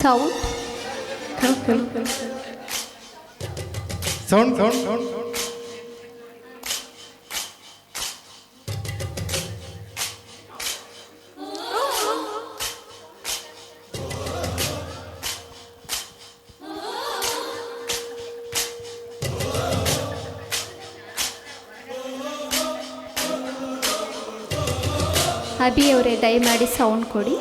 Sound. Sound. Abhi ಅವರೇ ದಯಮಾಡಿ sound ಕೊಡಿ.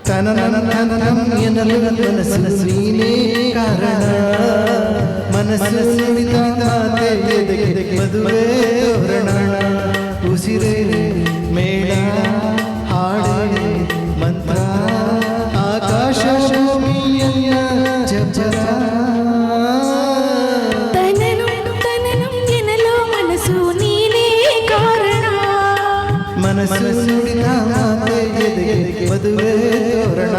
ತನನಂ ಎನ್ನಲು ಮನಸ್ಸಿನೇ ಕಾರಣ ಮನಸ್ಸು ನುಡಿದಾತೆ ಎದೆಗೆ ಮದುವೆ ತೋರಣ ಉಸಿರೇ ಮೇಳ ಹಾಡೇ ಮಂತ್ರ ಆಕಾಶ ಭೂಮಿಯಲ್ಲ ಜಪರ ತನನಂ ಎನ್ನಲು ಮನಸ್ಸು ನೀನೇ ಕಾರಣ ಮನಸ್ಸು ನುಡಿದಾತೆ ಎದೆಗೆ ಮದುವೆ ತೋರಣ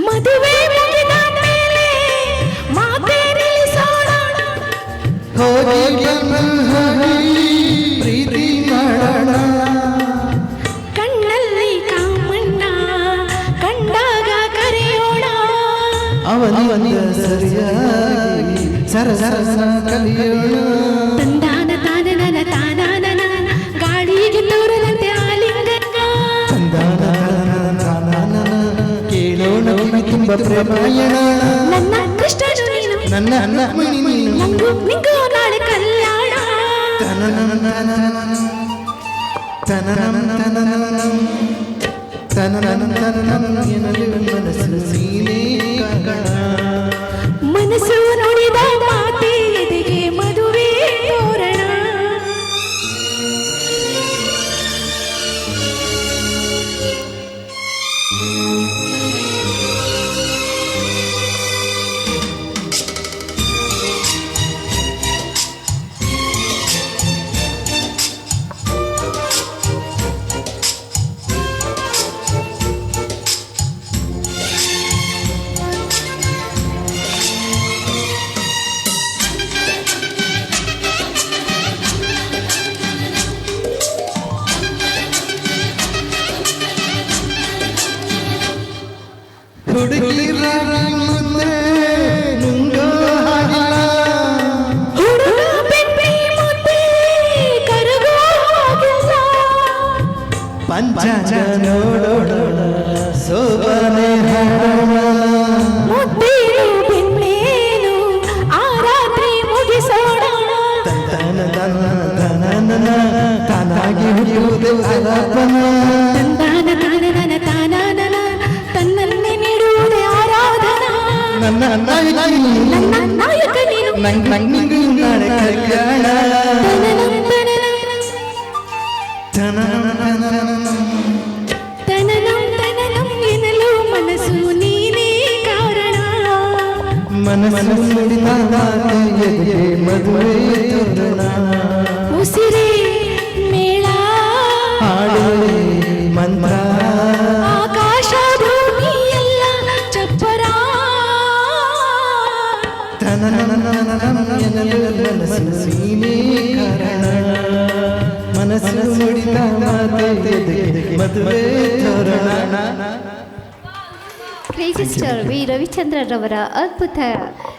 ಮದುವೆ ಮುಗಿದ ಮೇಲೆ ಮಾತೇರಿಸೋಣ ಪ್ರೀತಿ ಮಾಡೋಣ ಕಣ್ಣಲ್ಲಿ ಕಾಮಣ್ಣ ಕಂಡಾಗ ಕರೆಯೋಣ ಅವನಿಂದ ಸರಿಯಾಗಿ ಸರಸರ ಕಲಿಯೋಣ ತಂದಾನ ತಾನನ ತಾನಾನನ ಗಾಳಿಗೆ ತೋರದಂತೆ ಆಲಿಂಗನ ತಂದಾನ ಕೇಳೋಣ ತುಂಬ ಪ್ರೇಮಾಯಣ ನನ್ನ ಕೃಷ್ಣನು ನೀನು ನನ್ನ ಅನ್ನ ನಂಗೂ ನಿಂಗೂ ನಾಳೆ ಕಲ್ಯಾಣ ಮನಸ್ಸು ನುಡಿದ ಮಾತೆ ಎದೆಗೆ ಮದುವೆ ತೋರಣ ಹುಡುಗಿರ ಮುಂದೆ ನುಂಗೋ ಹಾಗಿಲ್ಲ ಹುಡುಗ ಬೆಣ್ಣೆ ಮುದ್ದೆ ಕರಗೋ ಹಾಗಿಲ್ಲ ಪಂಚಾಂಗ ನೋಡೋಣ ಸೋಬನೆ ಹಾಡೋಣ ಮುದ್ದೇನು ಬೆಣ್ಣೇನು ಆ ರಾತ್ರಿ ಮುಗಿಸೋಣ ತಾನಾಗಿ ಹುಡುವುದು ಅಲಾಪನ ತಂದಾನ ತಾನನ ತಾನಾನನ ತನ್ನನ್ನೇ ನೀಡುವುದೇ ಆರಾಧನಾ ನನ್ನ ನನ್ನ ನಾಯಕ ನೀನು ನಂಗೆ ನಾಳೆ ಕಲ್ಯಾಣ ತನನಂ ಎನ್ನಲು ಮನಸ್ಸು ನೀನೇ ಕಾರಣ ಮನಸ್ಸು ನುಡಿದ ಎದೆಗೆ ಮದುವೆ ತೋರಣ ಉಸಿರೇ ಮೇಳ ಹಾಡೇ ಮಂತ್ರ ಆಕಾಶ ಭೂಮಿ ಎಲ್ಲ ಚಪ್ಪರ ಮನಸ್ಸು ನೀನೇ ಕಾರಣ ಮನಸ್ಸು ನುಡಿದ ಮದುವೆ ತೋರಣ. ಕ್ರೇಜಿ ಸ್ಟಾರ್ ವಿ ರವಿಚಂದ್ರನ್ ರವರ ಅದ್ಭುತ